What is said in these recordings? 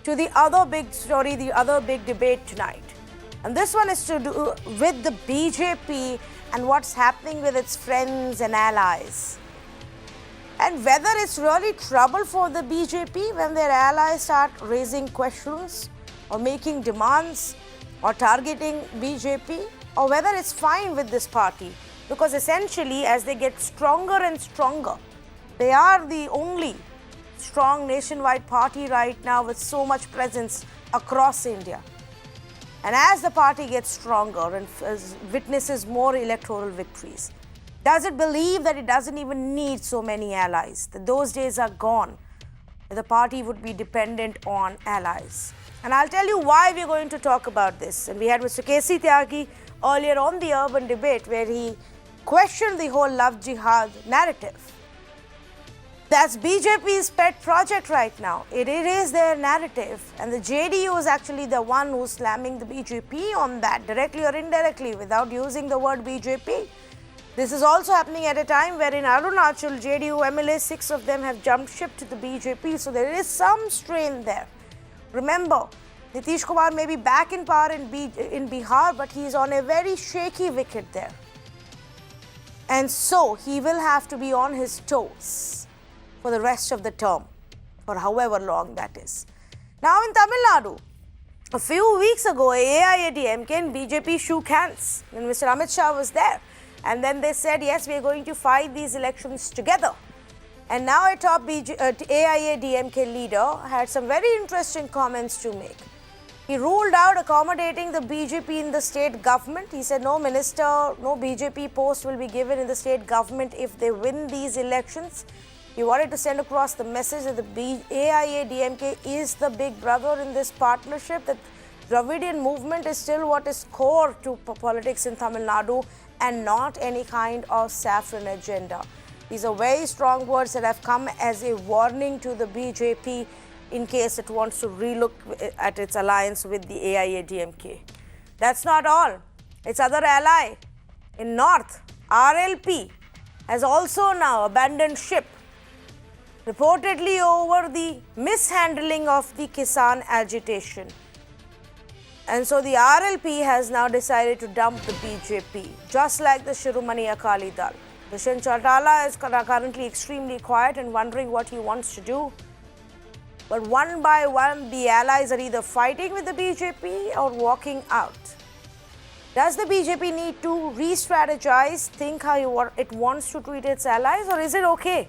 to the other big story, the other big debate tonight. And this one is to do with the BJP and what's happening with its friends and allies. And whether it's really trouble for the BJP when their allies start raising questions or making demands or targeting BJP, or whether it's fine with this party. Because essentially, as they get stronger and stronger, they are the only strong nationwide party right now with so much presence across India. And as the party gets stronger and witnesses more electoral victories, does it believe that it doesn't even need so many allies? That those days are gone. The party would be dependent on allies. And I'll tell you why we're going to talk about this. And we had Mr. K.C. Tyagi earlier on the urban debate where he questioned the whole love jihad narrative. That's BJP's pet project right now. It is their narrative. And the JDU is actually the one who's slamming the BJP on that, directly or indirectly, without using the word BJP. This is also happening at a time where in Arunachal, JDU MLAs, 6 of them have jumped ship to the BJP. So there is some strain there. Remember, Nitish Kumar may be back in power in Bihar, but he is on a very shaky wicket there. And so he will have to be on his toes for the rest of the term, for however long that is. Now in Tamil Nadu, a few weeks ago, AIADMK and BJP shook hands when Mr. Amit Shah was there. And then they said, yes, we are going to fight these elections together. And now a top AIADMK leader had some very interesting comments to make. He ruled out accommodating the BJP in the state government. He said no minister, no BJP post will be given in the state government if they win these elections. He wanted to send across the message that the AIADMK is the big brother in this partnership, that Dravidian movement is still what is core to politics in Tamil Nadu and not any kind of saffron agenda. These are very strong words that have come as a warning to the BJP in case it wants to relook at its alliance with the AIADMK. That's not all. Its other ally in North, RLP, has also now abandoned ship, reportedly over the mishandling of the Kisan agitation. And so the RLP has now decided to dump the BJP, just like the Shiromani Akali Dal. Dushyant Chautala is currently extremely quiet and wondering what he wants to do. But one by one, the allies are either fighting with the BJP or walking out. Does the BJP need to re-strategize, think how it wants to treat its allies, or is it okay?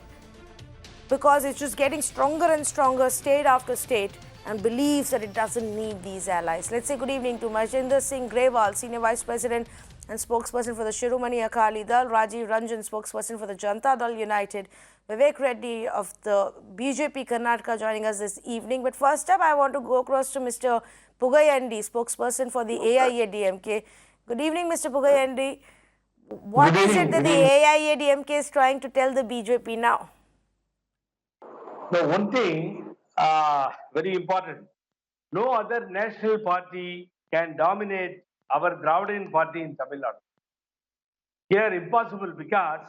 Because it's just getting stronger and stronger state after state and believes that it doesn't need these allies. Let's say good evening to Majinder Singh Grewal, Senior Vice President and spokesperson for the Shiromani Akali Dal, Rajiv Ranjan, spokesperson for the Janata Dal United, Vivek Reddy of the BJP Karnataka joining us this evening. But first up, I want to go across to Mr. Pugayandi, spokesperson for the AIADMK. Good evening, Mr. Pugayandi. What is it that the AIADMK is trying to tell the BJP now? The one thing, very important, no other national party can dominate our Dravidian party in Tamil Nadu. Here, impossible because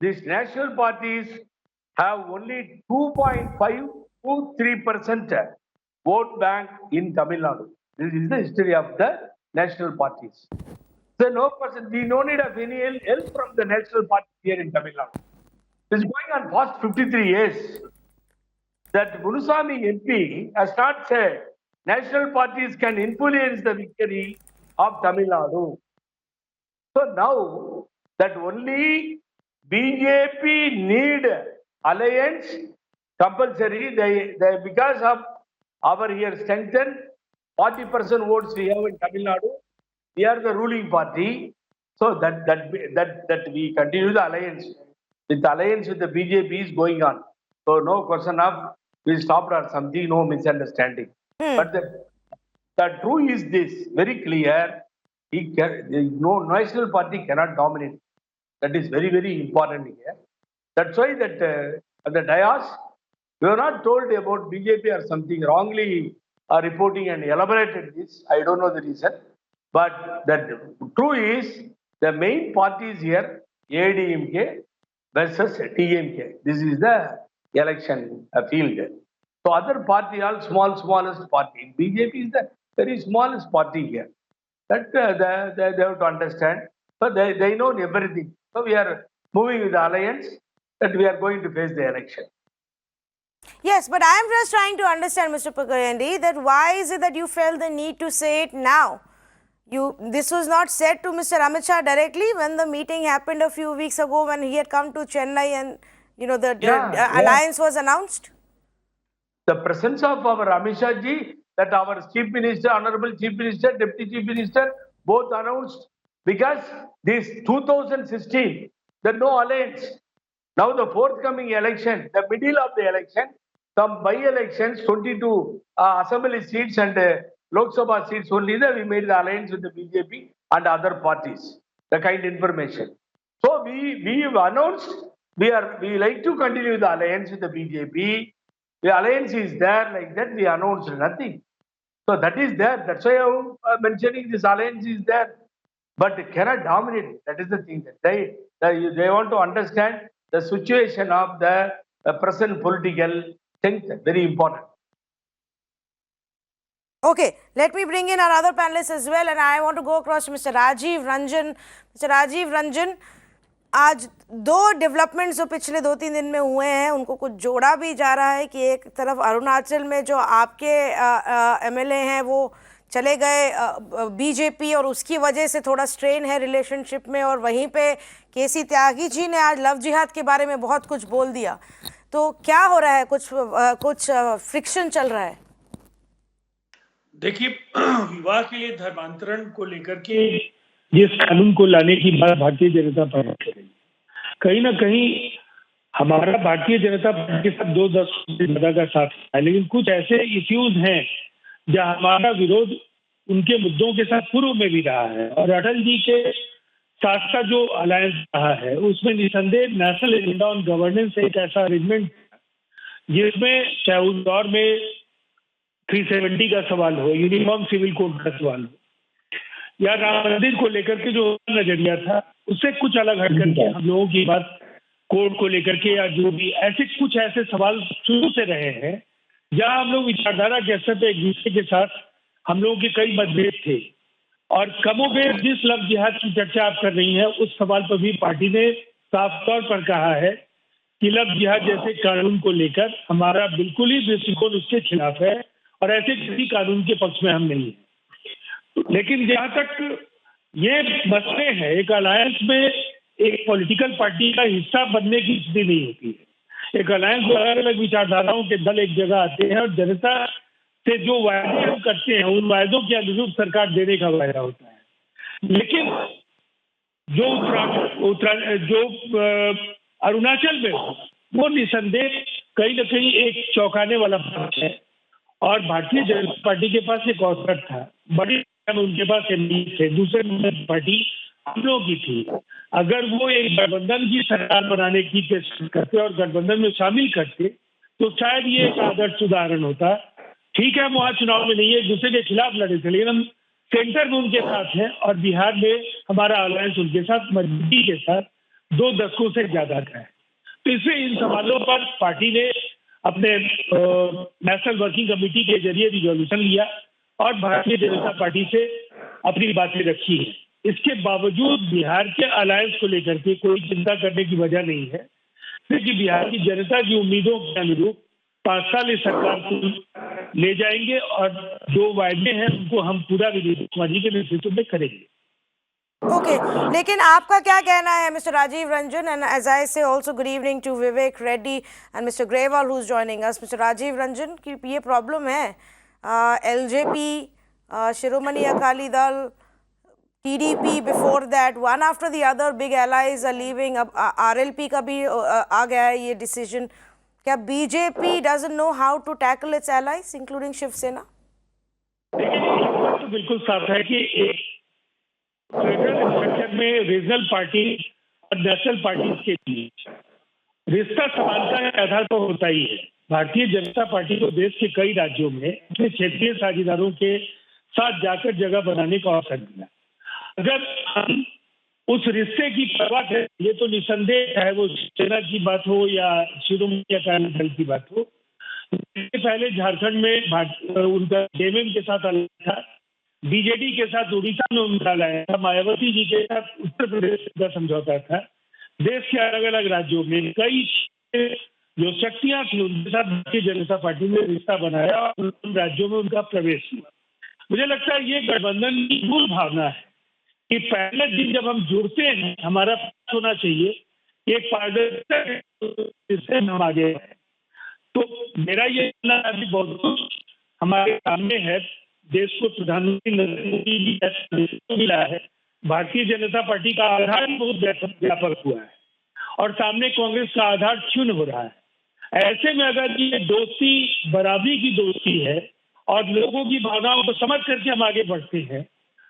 these national parties have only 2.5 to 3% vote bank in Tamil Nadu. This is the history of the national parties. So no person, we no need of any help from the national party here in Tamil Nadu. This is going on past 53 years. That Munusami MP has not said national parties can influence the victory of Tamil Nadu. So now that only BJP need alliance compulsory, they because of our here strengthened 40% votes we have in Tamil Nadu, we are the ruling party. So that we continue the alliance. With the alliance with the BJP is going on. So no question of we stopped or something, no misunderstanding. But the truth is this, very clear, no national party cannot dominate. That is very, very important here. That's why that at the dais, we are not told about BJP or something wrongly reporting and elaborated this. I don't know the reason. But the truth is, the main parties here, AIADMK versus TMK. This is the election field. So other party, all smallest party. BJP is the very smallest party here. That they have to understand. So they know everything. So we are moving with the alliance that we are going to face the election. Yes, but I am just trying to understand, Mr. Pagayandi, that why is it that you felt the need to say it now? This was not said to Mr. Amit Shah directly when the meeting happened a few weeks ago when he had come to Chennai and the alliance was announced. The presence of our Amit Shah ji, that our Chief Minister, Honorable Chief Minister, Deputy Chief Minister, both announced, because this 2016, there no alliance. Now the forthcoming election, the middle of the election, some by-elections, 22 assembly seats and Lok Sabha seats only, we made the alliance with the BJP and other parties, the kind information. So we announced, we like to continue the alliance with the BJP. The alliance is there, like that we announced nothing. So that is there. That's why I'm mentioning this alliance is there. But it cannot dominate. That is the thing. They want to understand the situation of the present political thing. Very important. Okay, let me bring in our other panelists as well, and I want to go across to Mr. Rajiv Ranjan. Mr. Rajiv Ranjan, आज दो developments जो पिछले 2-3 दिन में हुए हैं उनको कुछ जोड़ा भी जा रहा है कि एक तरफ अरुणाचल में जो आपके एमएलए हैं वो चले गए बीजेपी और उसकी वजह से थोड़ा स्ट्रेन है रिलेशनशिप में, और वहीं पे केसी त्यागी जी ने आज लव जिहाद के बारे में बहुत कुछ बोल दिया. तो क्या हो रहा है? कुछ फ्रिक्शन चल रहा है? देखिए, विवाह के लिए धर्मांतरण को लेकर के जिस कानून को लाने की बात भारतीय जनता पार्टी कर रही है, कहीं ना कहीं हमारा भारतीय जनता पार्टी के साथ 2 दशकों से ज्यादा का साथ है, लेकिन कुछ ऐसे इश्यूज हैं जहां हमारा विरोध उनके मुद्दों के साथ पूर्व में भी रहा है, और अटल जी के साथ का जो अलायंस रहा है उसमें निसंदेह नेशनल एजेंडा ऑन गवर्नेंस एक ऐसा अरेंजमेंट जिसमें चाहे उस दौर में 370 का सवाल हो, यूनिफॉर्म सिविल कोड का सवाल हो, या राम मंदिर को लेकर के जो नजरिया था उससे कुछ अलग हट करके हम लोगों की बात कोड को लेकर के, या जो भी ऐसे सवाल शुरू से रहे हैं जहां हम लोग विचारधारा के स्तर पे एक दूसरे के साथ हम लोगों के कई मतभेद थे, और कमोबेश जिस लव जिहाद की चर्चा आप कर रही हैं उस सवाल पर भी पार्टी ने साफ तौर पर कहा है कि लव जिहाद जैसे कानून को लेकर हमारा बिल्कुल ही दृष्टिकोण उसके खिलाफ है, और ऐसे किसी कानून के पक्ष में हम नहीं है. लेकिन जहां तक ये मसले हैं, एक अलायंस में एक पॉलिटिकल पार्टी का हिस्सा बनने की स्थिति नहीं होती है. एक अलायंस में अलग अलग विचारधाराओं के दल एक जगह आते हैं और जनता से जो वायदे हम करते हैं उन वायदों के अनुरूप सरकार देने का वायदा होता है. लेकिन जो अरुणाचल में वो निसंदेह कहीं ना कहीं एक चौंकाने वाला पक्ष है, और भारतीय जनता पार्टी के पास एक अवसर था, बड़ी उनके पास एमपी थे, दूसरे पार्टी हम लोगों की थी. अगर वो एक गठबंधन की सरकार बनाने की कोशिश करते और गठबंधन में शामिल करते तो शायद ये एक आदर्श उदाहरण होता. ठीक है, हम वहां चुनाव में नहीं है, एक दूसरे के खिलाफ लड़े थे, लेकिन हम सेंटर में उनके साथ हैं और बिहार में हमारा अलायंस उनके साथ मजबूती के साथ 2 दशकों से ज्यादा का है. तो इससे इन सवालों पर पार्टी ने अपने नेशनल वर्किंग कमेटी के जरिए रिजोल्यूशन लिया और भारतीय जनता पार्टी से अपनी बातें रखी है. इसके बावजूद बिहार के अलायंस को लेकर के कोई चिंता करने की वजह नहीं है, क्योंकि बिहार की जनता की उम्मीदों के अनुरूप 5 साल इस सरकार को ले जाएंगे और जो वायदे हैं उनको हम पूरा विरोधी समाजी के नेतृत्व में करेंगे. Okay, लेकिन आपका क्या कहना है mister Rajiv Ranjan, and as I say also good evening to Vivek Reddy and Mr. Grewal who's joining us. Mr. Rajiv Ranjan की ये प्रॉब्लम है, LJP, Shiromani Akali Dal, TDP before that, one after the other big allies are leaving. अब RLP का भी आ गया है ये decision. क्या BJP doesn't know how to tackle its allies including Shiv Sena? तो बिल्कुल साफ है कि फेडरल स्ट्रक्चर में रीजनल पार्टी और नेशनल पार्टी के बीच रिश्ता समानता के आधार पर होता ही है. भारतीय जनता पार्टी को देश के कई राज्यों में अपने क्षेत्रीय साझेदारों के साथ जाकर जगह बनाने का अवसर मिला. अगर हम उस रिश्ते की परवाह करें, ये तो निसंदेह है वो सेना की बात हो या शिरोमणि अकाली दल की बात हो, इसके पहले झारखंड में उनका जेएमएम के साथ अलग था, बीजेडी के साथ उड़ीसा में उनका लाया था, मायावती जी के साथ उत्तर प्रदेश का समझौता था। देश के अलग अलग राज्यों में कई जो शक्तियां थी उनके साथ भारतीय जनता पार्टी ने रिश्ता बनाया और उन राज्यों में उनका प्रवेश हुआ। मुझे लगता है ये गठबंधन की मूल भावना है कि पहले दिन जब हम जुड़ते हैं हमारा होना चाहिए एक पारदर्शिता से हम आगे हैं। तो मेरा ये अभी बहुत कुछ हमारे सामने है। देश को प्रधानमंत्री नरेंद्र मोदी जी मिला है, भारतीय जनता पार्टी का आधार बहुत व्यापक हुआ है और सामने कांग्रेस का आधार क्षुण्ण हो रहा है। ऐसे में अगर ये दोस्ती बराबरी की दोस्ती है और लोगों की भावनाओं को समझ करके हम आगे बढ़ते हैं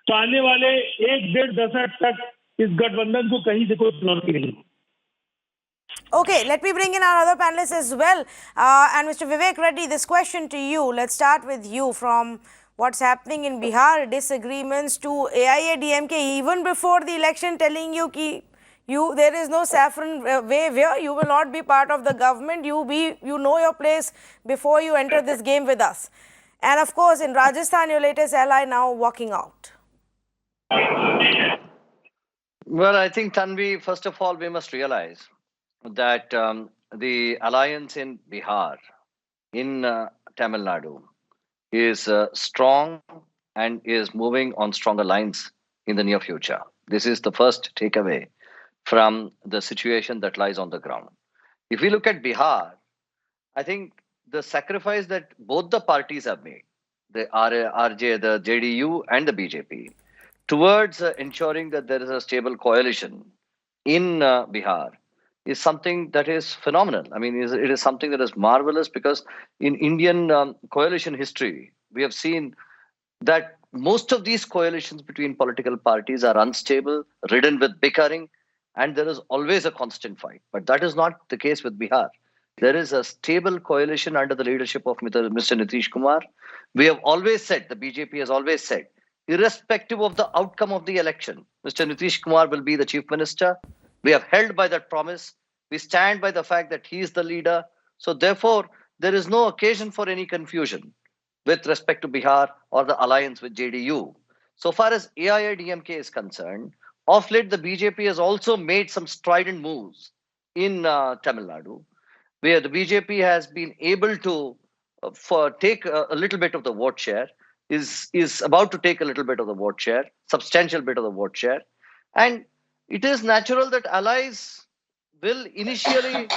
तो आने वाले 1-1.5 दशक तक इस गठबंधन को कहीं से कोई चुनौती नहीं। Okay, let me bring in our other panelists as well. And Mr. Vivek Reddy, this question to you. Let's start with you. From what's happening in Bihar, disagreements to AIADMK even before the election telling you ki there is no saffron wave here. You will not be part of the government. You know your place before you enter this game with us. And of course, in Rajasthan, your latest ally now walking out. Well, I think, Tanvi, first of all, we must realize that the alliance in Bihar, in Tamil Nadu, is strong and is moving on stronger lines in the near future. This is the first takeaway from the situation that lies on the ground. If we look at Bihar, I think the sacrifice that both the parties have made, the RJ, the JDU and the BJP, towards ensuring that there is a stable coalition in Bihar is something that is phenomenal. I mean, it is something that is marvelous because in Indian coalition history, we have seen that most of these coalitions between political parties are unstable, ridden with bickering, and there is always a constant fight. But that is not the case with Bihar. There is a stable coalition under the leadership of Mr. Nitish Kumar. We have always said, the BJP has always said, irrespective of the outcome of the election, Mr. Nitish Kumar will be the chief minister. We have held by that promise. We stand by the fact that he is the leader. So therefore, there is no occasion for any confusion with respect to Bihar or the alliance with JDU. So far as AIADMK is concerned, of late the BJP has also made some strident moves in Tamil Nadu, where the BJP has been able to take a little bit of the vote share, is about to take a little bit of the vote share, substantial bit of the vote share. And it is natural that allies will initially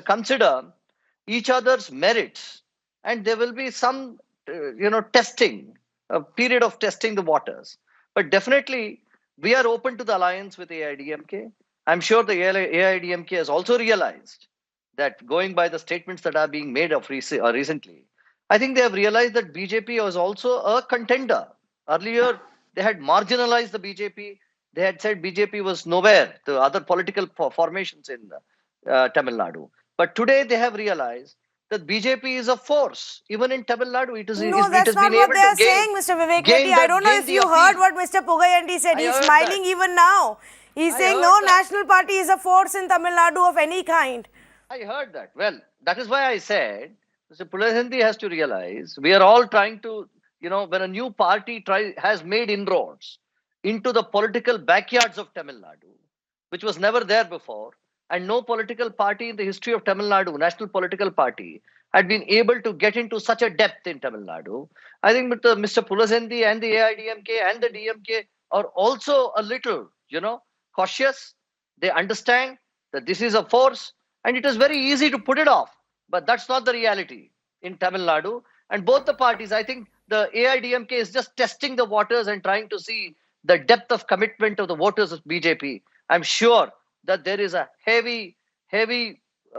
consider each other's merits, and there will be some, testing, a period of testing the waters. But definitely, we are open to the alliance with AIADMK. I'm sure the AIADMK has also realized that, going by the statements that are being made of recently, I think they have realized that BJP was also a contender. Earlier, they had marginalized the BJP. They had said BJP was nowhere, the other political formations in Tamil Nadu. But today they have realized that BJP is a force. Even in Tamil Nadu, it is. No, that's not what they are saying, Mr. Vivek Reddy. I don't know if you heard what Mr. Pugayandi said. He's smiling even now. He's saying no national party is a force in Tamil Nadu of any kind. I heard that. Well, that is why I said Mr. Pulahandi has to realize we are all trying to, when a new party has made inroads into the political backyards of Tamil Nadu, which was never there before, and no political party in the history of Tamil Nadu, national political party, had been able to get into such a depth in Tamil Nadu. I think Mr. Pulahandi and the AIADMK and the DMK are also a little, cautious. They understand that this is a force, and it is very easy to put it off. But that's not the reality in Tamil Nadu. And both the parties, I think the AIADMK is just testing the waters and trying to see the depth of commitment of the voters of BJP. I'm sure that there is a heavy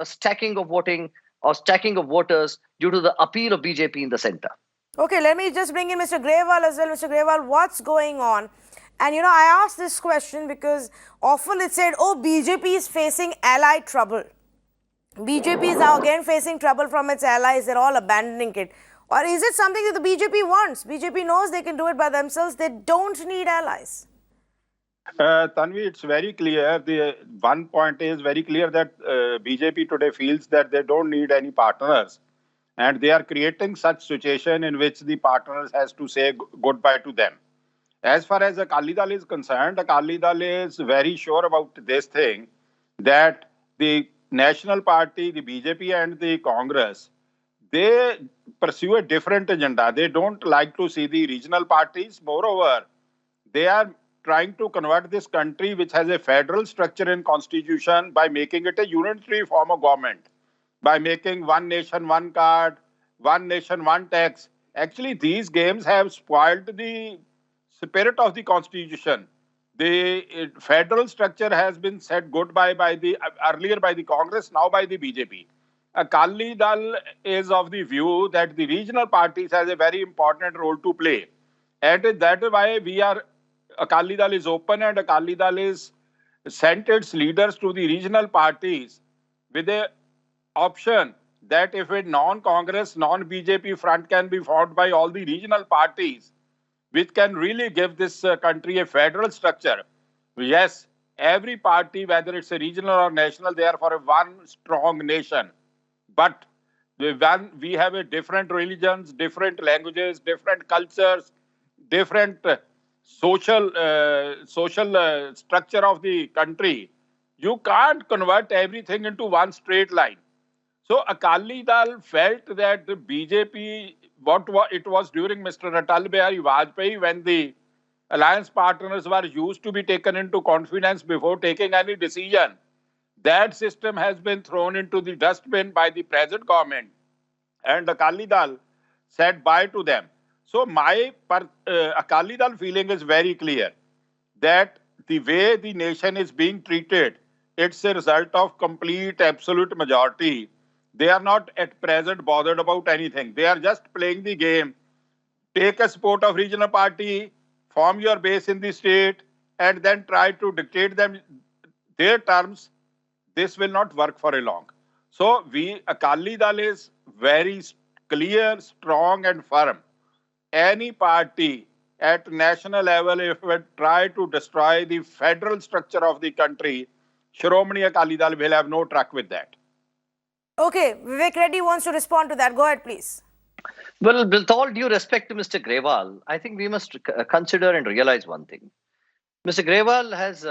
stacking of voting or stacking of voters due to the appeal of BJP in the center. Okay, let me just bring in Mr. Grewal as well. Mr. Grewal, what's going on? And I asked this question because often it's said, oh, BJP is facing ally trouble. BJP is now again facing trouble from its allies. They're all abandoning it. Or is it something that the BJP wants? BJP knows they can do it by themselves. They don't need allies. Tanvi, it's very clear. The one point is very clear that BJP today feels that they don't need any partners. and they are creating such situation in which the partners has to say goodbye to them. As far as Akali Dal is concerned, Akali Dal is very sure about this thing, that the National Party, the BJP and the Congress, they pursue a different agenda. They don't like to see the regional parties. Moreover, they are trying to convert this country, which has a federal structure in constitution, by making it a unitary form of government, by making one nation, one card, one nation, one tax. Actually, these games have spoiled the spirit of the constitution. The federal structure has been said goodbye by the earlier by the Congress, now by the BJP. Akali Dal is of the view that the regional parties has a very important role to play, and that is why Akali Dal is open, and Akali Dal is sent its leaders to the regional parties with a option that if a non-Congress, non-BJP front can be formed by all the regional parties, which can really give this country a federal structure. Yes, every party, whether it's a regional or national, they are for a one strong nation. But when we have a different religions, different languages, different cultures, different social structure of the country, you can't convert everything into one straight line. So Akali Dal felt that the BJP, it was during Mr. Atal Bihari Vajpayee, when the alliance partners were used to be taken into confidence before taking any decision. That system has been thrown into the dustbin by the present government, and Akali Dal said bye to them. So my Akali Dal feeling is very clear, that the way the nation is being treated, it's a result of complete absolute majority. They are not at present bothered about anything. They are just playing the game. Take a support of regional party, form your base in the state, and then try to dictate them their terms. This will not work for a long. So Akali Dal is very clear, strong and firm. Any party at national level, if it try to destroy the federal structure of the country, Shiromani Akali Dal will have no truck with that. Okay, Vivek Reddy wants to respond to that. Go ahead, please. Well, with all due respect to Mr. Grewal, I think we must consider and realize one thing. Mr. Grewal has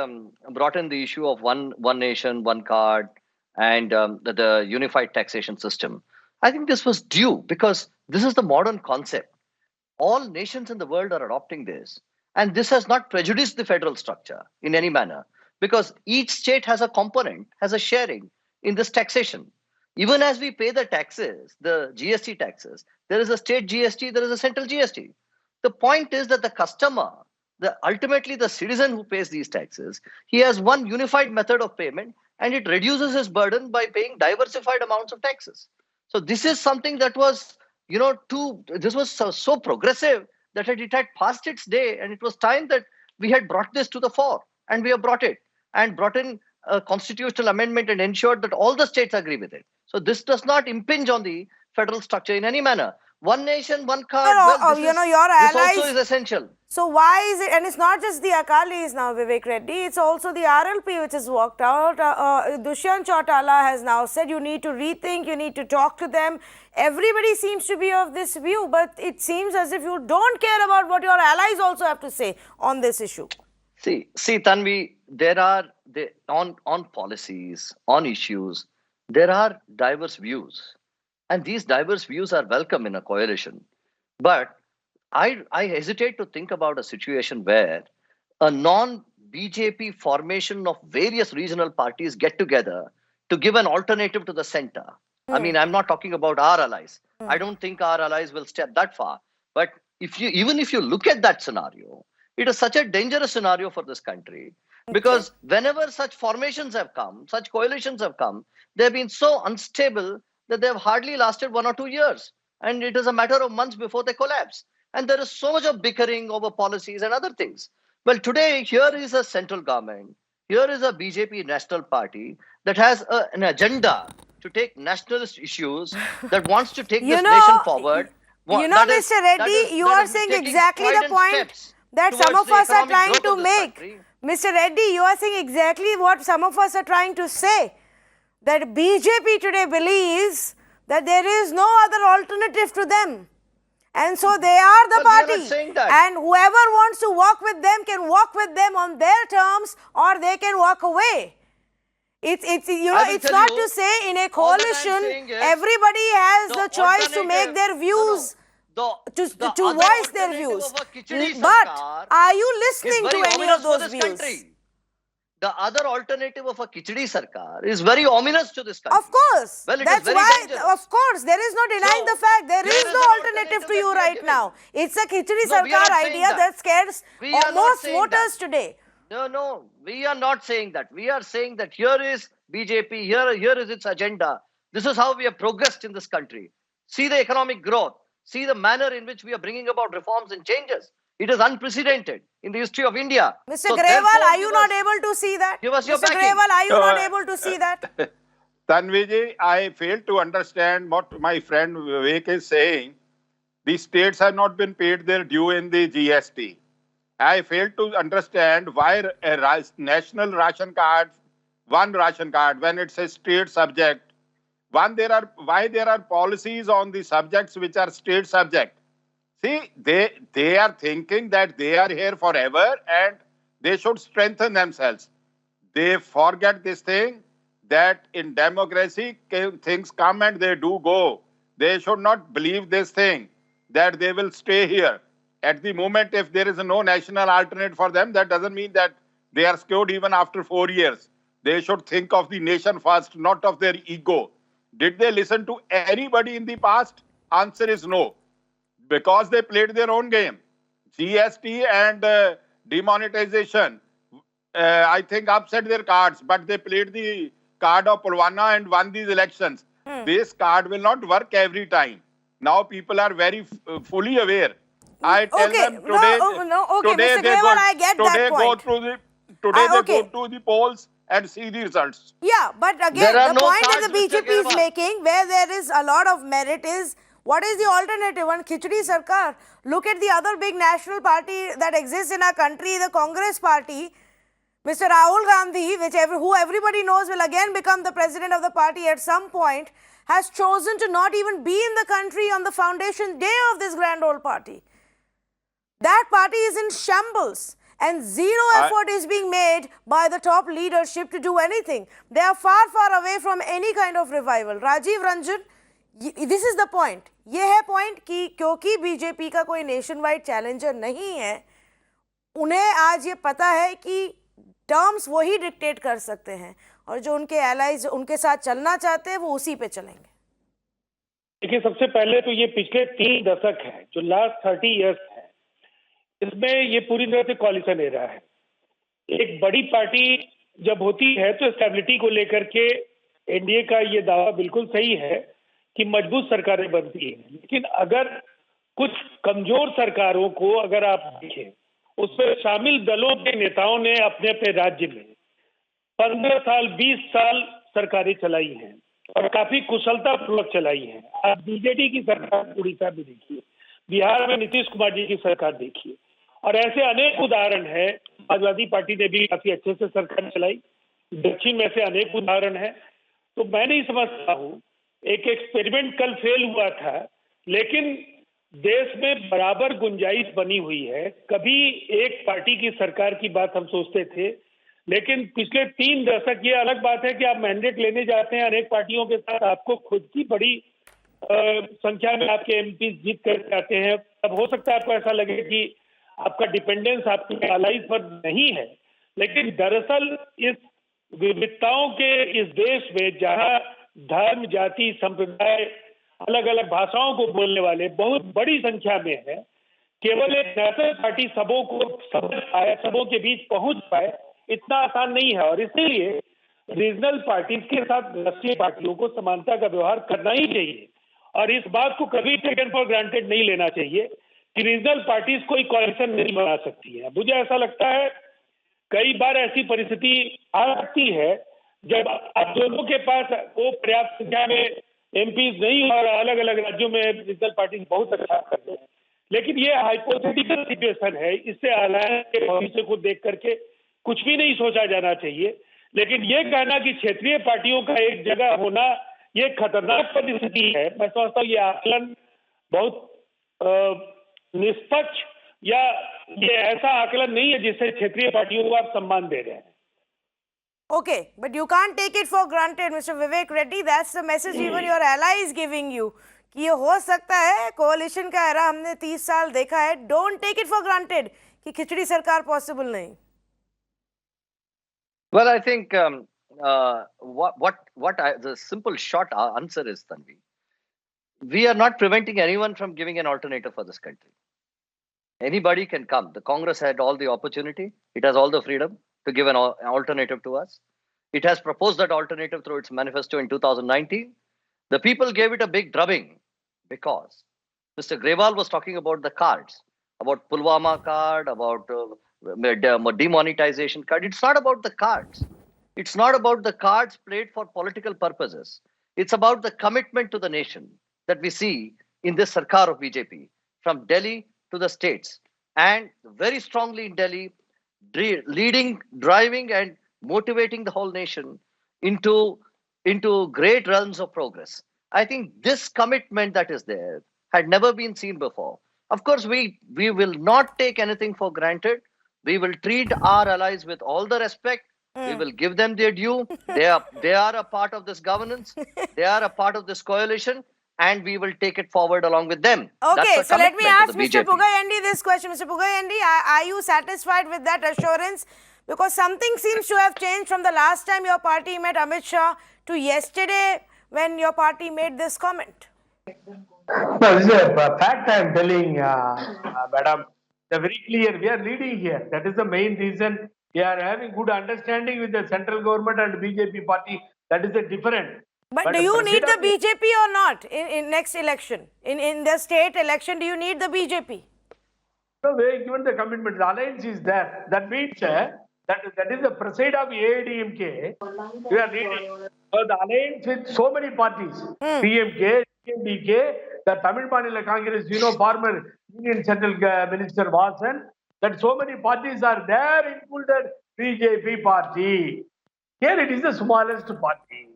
brought in the issue of one nation, one card, and the unified taxation system. I think this was due, because this is the modern concept. All nations in the world are adopting this. And this has not prejudiced the federal structure in any manner, because each state has a component, has a sharing in this taxation. Even as we pay the taxes, the GST taxes, there is a state GST, there is a central GST. The point is that the customer, ultimately the citizen who pays these taxes, he has one unified method of payment, and it reduces his burden by paying diversified amounts of taxes. So this is something that was, this was so progressive that it had passed its day, and it was time that we had brought this to the fore, and we have brought it, and brought in a constitutional amendment and ensured that all the states agree with it. So this does not impinge on the federal structure in any manner. One nation, one card. Your allies, this also is essential. So why is it, and it's not just the Akalis now, Vivek Reddy, it's also the RLP which has walked out. Dushyant Chautala has now said you need to rethink, you need to talk to them. Everybody seems to be of this view, but it seems as if you don't care about what your allies also have to say on this issue. See, Tanvi, on policies, on issues, there are diverse views. And these diverse views are welcome in a coalition. But I hesitate to think about a situation where a non-BJP formation of various regional parties get together to give an alternative to the center. I mean, I'm not talking about our allies. I don't think our allies will step that far. But even if you look at that scenario, it is such a dangerous scenario for this country. Because whenever such formations have come, such coalitions have come, they've been so unstable that they have hardly lasted 1 or 2 years. And it is a matter of months before they collapse. And there is so much of bickering over policies and other things. Well, today, here is a central government. Here is a BJP national party that has an agenda to take nationalist issues, that wants to take this nation forward. Mr. Reddy, you are saying exactly the point that some of us are trying to make. Mr. Reddy, you are saying exactly what some of us are trying to say. That BJP today believes that there is no other alternative to them. And so they are the But we are party. not saying that. And whoever wants to walk with them can walk with them on their terms, or they can walk away. It's tell not you, to say in a all that I'm coalition saying is everybody has the choice to make alternative- their views, The to other voice their alternative views. of a khichdi But sarkar are you is listening very to any ominous of for those this views? country. The other alternative of a khichdi sarkar is very ominous to this country. Of course. Well, it is That's very why, dangerous. of course, there is no denying So, the fact there there is is no an alternative alternative to you that we are right giving. now. It's a khichdi No, we are sarkar not saying idea that. that scares We are not most saying voters that. today. No, we are not saying that. We are saying that here is BJP, here is its agenda. This is how we have progressed in this country. See the economic growth. See the manner in which we are bringing about reforms and changes. It is unprecedented in the history of India. Mr. So Grewal, therefore, are you not able to see that? give us your Mr. backing. Grewal, are you So, not able to see that? Tanviji, I fail to understand what my friend Vivek is saying. The states have not been paid their due in the GST. I fail to understand why a national ration card, one ration card, when it's a state subject, why there are policies on the subjects which are state subject. See, they are thinking that they are here forever and they should strengthen themselves. They forget this thing that in democracy things come and they do go. They should not believe this thing that they will stay here. At the moment, if there is no national alternate for them, that doesn't mean that they are screwed even after 4 years. They should think of the nation first, not of their ego. Did they listen to anybody in the past? Answer is no. Because they played their own game. GST and demonetization, I think, upset their cards, but they played the card of Pulwana and won these elections. This card will not work every time. Now people are very fully aware. I tell Okay, them today, okay, Mr. Grewal, I get that point. Go to the polls and see the results. Yeah, but again, There are the no point that cards, the Mr. BJP is Grewal. making, where there is a lot of merit, is what is the alternative? One khichdi sarkar. Look at the other big national party that exists in our country, the Congress party. Mr. Rahul Gandhi, who everybody knows will again become the president of the party at some point, has chosen to not even be in the country on the foundation day of this grand old party. That party is in shambles, and zero effort is being made by the top leadership to do anything. They are far, far away from any kind of revival. Rajiv Ranjan, this is the point. ये है point कि क्योंकि BJP का कोई nation wide challenger नहीं है, उन्हें आज ये पता है कि टर्म्स वही डिक्टेट कर सकते हैं और जो उनके एलाइज उनके साथ चलना चाहते हैं वो उसी पे चलेंगे. देखिए, सबसे पहले तो ये पिछले 3 दशक है जो लास्ट 30 इयर्स है, इसमें ये पूरी तरह से कॉलिशन एरा है. एक बड़ी पार्टी जब होती है तो स्टेबिलिटी को लेकर के एनडीए का ये दावा बिल्कुल सही है कि मजबूत सरकारें बनती हैं. लेकिन अगर कुछ कमजोर सरकारों को अगर आप देखें, उसमें शामिल दलों के नेताओं ने अपने अपने राज्य में 15 साल 20 साल सरकारें चलाई हैं और काफी कुशलता पूर्वक चलाई हैं. आप बीजेपी की सरकार उड़ीसा में देखिए, बिहार में नीतीश कुमार जी की सरकार देखिए, और ऐसे अनेक उदाहरण है. समाजवादी पार्टी ने भी काफी अच्छे से सरकार चलाई. दक्षिण में से अनेक उदाहरण है. तो मैं नहीं समझता हूँ, एक एक्सपेरिमेंट कल फेल हुआ था, लेकिन देश में बराबर गुंजाइश बनी हुई है. कभी एक पार्टी की सरकार की बात हम सोचते थे, लेकिन पिछले 3 दशक, ये अलग बात है कि आप मैंडेट लेने जाते हैं अनेक पार्टियों के साथ, आपको खुद की बड़ी संख्या में आपके एमपी जीत कर आते हैं. तब हो सकता है आपको ऐसा लगे कि आपका डिपेंडेंस आपके अलाइज पर नहीं है, लेकिन दरअसल इस विविधताओं के इस देश में जहां धर्म, जाति, संप्रदाय, अलग अलग भाषाओं को बोलने वाले बहुत बड़ी संख्या में है, केवल एक नेशनल पार्टी सबों को समझ पाए, सबों के बीच पहुंच पाए, इतना आसान नहीं है. और इसीलिए रीजनल पार्टीज के साथ राष्ट्रीय पार्टियों को समानता का व्यवहार करना ही चाहिए. और इस बात को कभी टेकन फॉर ग्रांटेड नहीं लेना चाहिए कि रीजनल पार्टीज कोई कोalition नहीं बना सकती है. मुझे ऐसा लगता है कई बार ऐसी परिस्थिति आ सकती है जब अब दोनों के पास वो पर्याप्त संख्या में एमपीज नहीं और अलग अलग राज्यों में रीजनल पार्टीज बहुत अच्छा करते हैं. लेकिन ये हाइपोथेटिकल सिचुएशन है, इससे अलायंस के भविष्य को देख करके कुछ भी नहीं सोचा जाना चाहिए. लेकिन ये कहना कि क्षेत्रीय पार्टियों का एक जगह होना ये खतरनाक परिस्थिति है। मैं समझता हूँ ये आकलन बहुत निष्पक्ष या ये ऐसा आकलन नहीं है जिससे क्षेत्रीय पार्टियों को आप सम्मान दे रहे हैं। Okay, but you can't take it for granted, Mr. Vivek Reddy. That's the message even your ally is giving you. कि ये हो सकता है कोalition का एरा हमने 30 साल देखा है. Don't take it for granted कि खिचड़ी सरकार possible नहीं. Well, I think the simple short answer is, Tanvi, we are not preventing anyone from giving an alternative for this country. Anybody can come. The Congress had all the opportunity. It has all the freedom to give an alternative to us. It has proposed that alternative through its manifesto in 2019. The people gave it a big drubbing because Mr. Grewal was talking about the cards, about Pulwama card, about demonetization card. It's not about the cards. It's not about the cards played for political purposes. It's about the commitment to the nation that we see in this Sarkar of BJP, from Delhi to the states, and very strongly in Delhi, leading, driving, and motivating the whole nation into great realms of progress. I think this commitment that is there had never been seen before. Of course, we will not take anything for granted. We will treat our allies with all the respect. We will give them their due. They are a part of this governance. They are a part of this coalition. And we will take it forward along with them. Okay, so let me ask Mr. Pugayandi this question. Mr. Pugayandi, are you satisfied with that assurance? Because something seems to have changed from the last time your party met Amit Shah to yesterday when your party made this comment. No, this is a fact I am telling, madam. They're very clear. We are leading here. That is the main reason. We are having good understanding with the central government and BJP party. That is the different. But do you need the BJP or not in next election? In the state election, do you need the BJP? No, we have given the commitment. The alliance is there. That means that is the preside of AIADMK. We are leading. So the alliance with so many parties, PMK, DMK, the Tamil Nadu Congress, former Union Central Minister Vasan, that so many parties are there, included BJP party. Here it is the smallest party.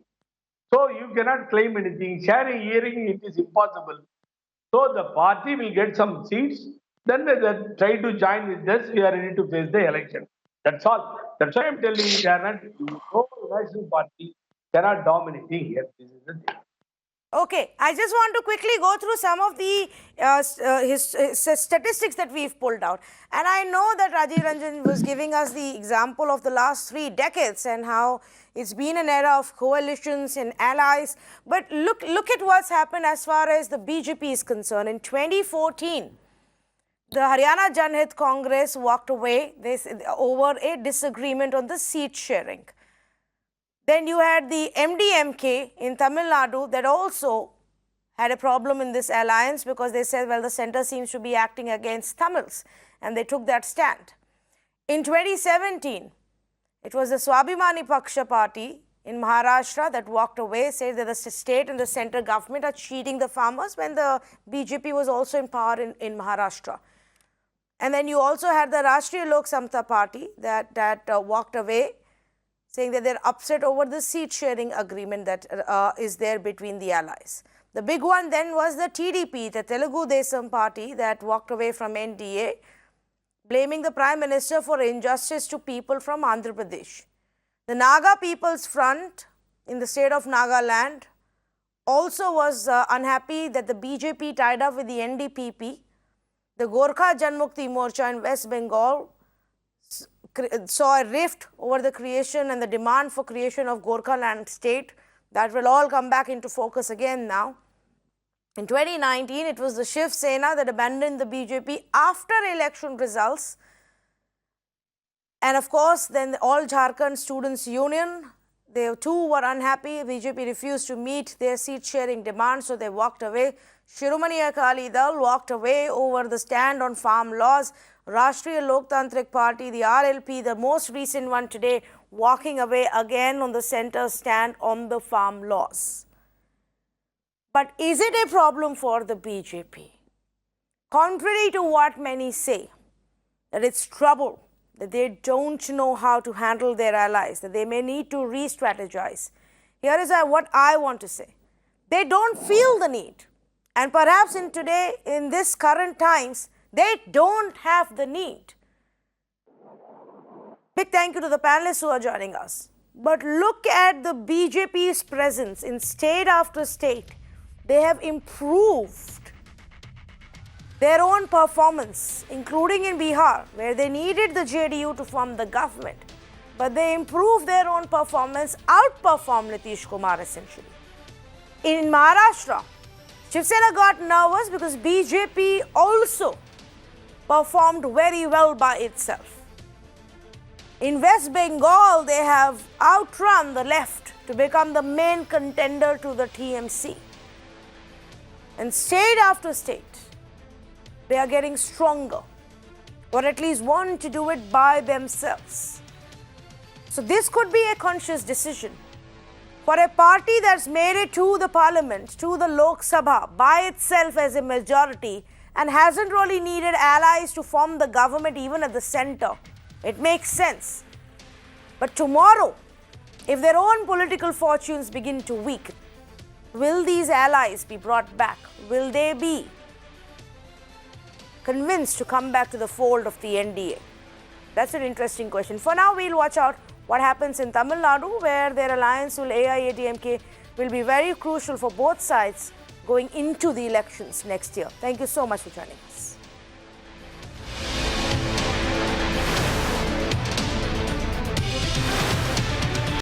So you cannot claim anything. Sharing, hearing, it is impossible. So the party will get some seats. Then they try to join with us. We are ready to face the election. That's all. That's why I'm telling you, they are not, no national party cannot dominating here. This is the thing. Okay, I just want to quickly go through some of the his statistics that we've pulled out. And I know that Rajiv Ranjan was giving us the example of the last 3 decades and how it's been an era of coalitions and allies. But look at what's happened as far as the BJP is concerned. In 2014, the Haryana Janhit Congress walked away over a disagreement on the seat sharing. Then you had the MDMK in Tamil Nadu that also had a problem in this alliance because they said, well, the centre seems to be acting against Tamils, and they took that stand. In 2017, it was the Swabhimani Paksha party in Maharashtra that walked away, said that the state and the centre government are cheating the farmers when the BJP was also in power in Maharashtra. And then you also had the Rashtriya Lok Samta party that walked away, saying that they're upset over the seat sharing agreement that is there between the allies. The big one then was the TDP, the Telugu Desam party that walked away from NDA, blaming the Prime Minister for injustice to people from Andhra Pradesh. The Naga People's Front in the state of Nagaland also was unhappy that the BJP tied up with the NDPP. The Gorkha Janmukti Morcha in West Bengal saw a rift over the creation and the demand for creation of Gorkha land state. That will all come back into focus again now. In 2019, it was the Shiv Sena that abandoned the BJP after election results. And of course, then All Jharkhand Students Union, they too were unhappy. BJP refused to meet their seat sharing demands, so they walked away. Shiromani Akali Dal walked away over the stand on farm laws. Rashtriya Loktantrik Party, the RLP, the most recent one today, walking away again on the centre stand on the farm laws. But is it a problem for the BJP? Contrary to what many say, that it's trouble, that they don't know how to handle their allies, that they may need to re-strategize. Here is what I want to say. They don't feel the need. And perhaps in this current times, they don't have the need. Big thank you to the panelists who are joining us. But look at the BJP's presence in state after state. They have improved their own performance, including in Bihar, where they needed the JDU to form the government. But they improved their own performance, outperformed Nitish Kumar essentially. In Maharashtra, Shiv Sena got nervous because BJP also performed very well by itself. In West Bengal, they have outrun the left to become the main contender to the TMC. And state after state, they are getting stronger, or at least want to do it by themselves. So this could be a conscious decision for a party that's made it to the parliament, to the Lok Sabha by itself as a majority and hasn't really needed allies to form the government even at the center. It makes sense. But tomorrow, if their own political fortunes begin to weaken, will these allies be brought back? Will they be convinced to come back to the fold of the NDA? That's an interesting question. For now, we'll watch out what happens in Tamil Nadu, where their alliance with AIADMK will be very crucial for both sides going into the elections next year. Thank you so much for joining us.